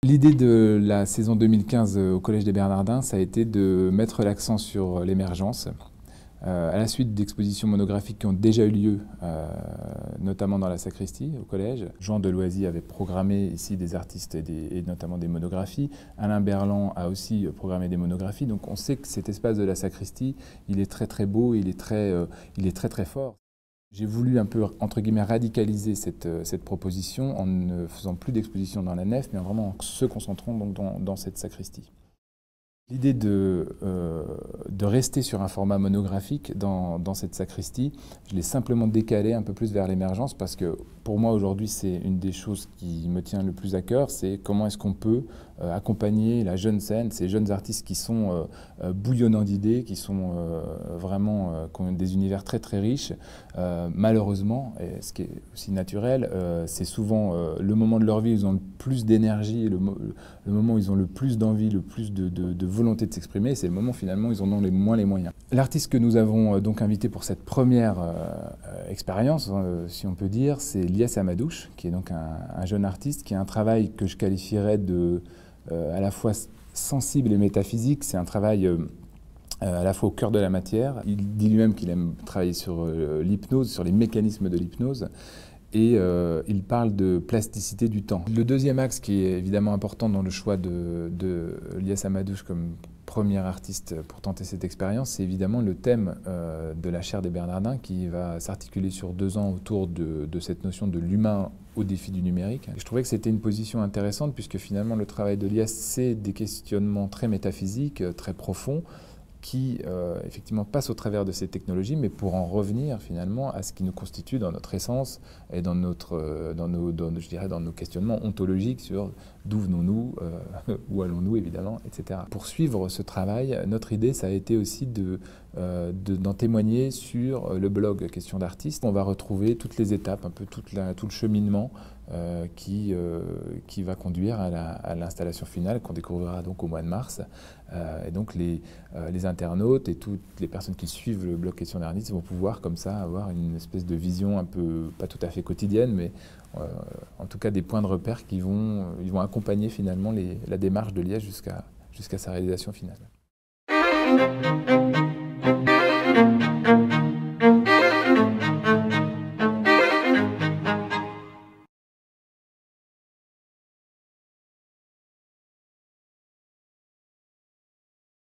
L'idée de la saison 2015 au Collège des Bernardins, ça a été de mettre l'accent sur l'émergence. À la suite d'expositions monographiques qui ont déjà eu lieu, notamment dans la sacristie au collège. Jean Deloisy avait programmé ici des artistes et notamment des monographies. Alain Berland a aussi programmé des monographies. Donc on sait que cet espace de la sacristie, il est très très beau, il est très fort. J'ai voulu un peu, entre guillemets, radicaliser cette proposition en ne faisant plus d'exposition dans la nef, mais en vraiment en se concentrant donc dans cette sacristie. L'idée de rester sur un format monographique dans cette sacristie, je l'ai simplement décalé un peu plus vers l'émergence parce que pour moi aujourd'hui c'est une des choses qui me tient le plus à cœur, c'est comment est-ce qu'on peut accompagner la jeune scène, ces jeunes artistes qui sont bouillonnants d'idées, qui sont qui ont des univers très très riches. Malheureusement, et ce qui est aussi naturel, c'est souvent le moment de leur vie où ils ont le plus d'énergie, le moment où ils ont le plus d'envie, le plus de volonté de s'exprimer, c'est le moment finalement où ils en ont moins les moyens. L'artiste que nous avons donc invité pour cette première expérience, si on peut dire, c'est Lias Amadouche, qui est donc un jeune artiste qui a un travail que je qualifierais de à la fois sensible et métaphysique. C'est un travail à la fois au cœur de la matière. Il dit lui-même qu'il aime travailler sur l'hypnose, sur les mécanismes de l'hypnose. Et il parle de plasticité du temps. Le deuxième axe qui est évidemment important dans le choix de Lias Amadouche comme premier artiste pour tenter cette expérience, c'est évidemment le thème de la chaire des Bernardins qui va s'articuler sur 2 ans autour de cette notion de l'humain au défi du numérique. Je trouvais que c'était une position intéressante puisque finalement le travail de Lias, c'est des questionnements très métaphysiques, très profonds, qui effectivement passe au travers de ces technologies, mais pour en revenir finalement à ce qui nous constitue dans notre essence et dans nos questionnements ontologiques sur d'où venons-nous, où allons-nous évidemment, etc. Pour suivre ce travail, notre idée, ça a été aussi d'en témoigner sur le blog Questions d'artistes. On va retrouver toutes les étapes, un peu tout le cheminement qui va conduire à l'installation finale qu'on découvrira donc au mois de mars. Et donc les internautes et toutes les personnes qui suivent le blog Questions d'artistes vont pouvoir comme ça avoir une espèce de vision un peu, pas tout à fait quotidienne, mais en tout cas des points de repère qui vont accompagner finalement la démarche de Lias jusqu'à sa réalisation finale.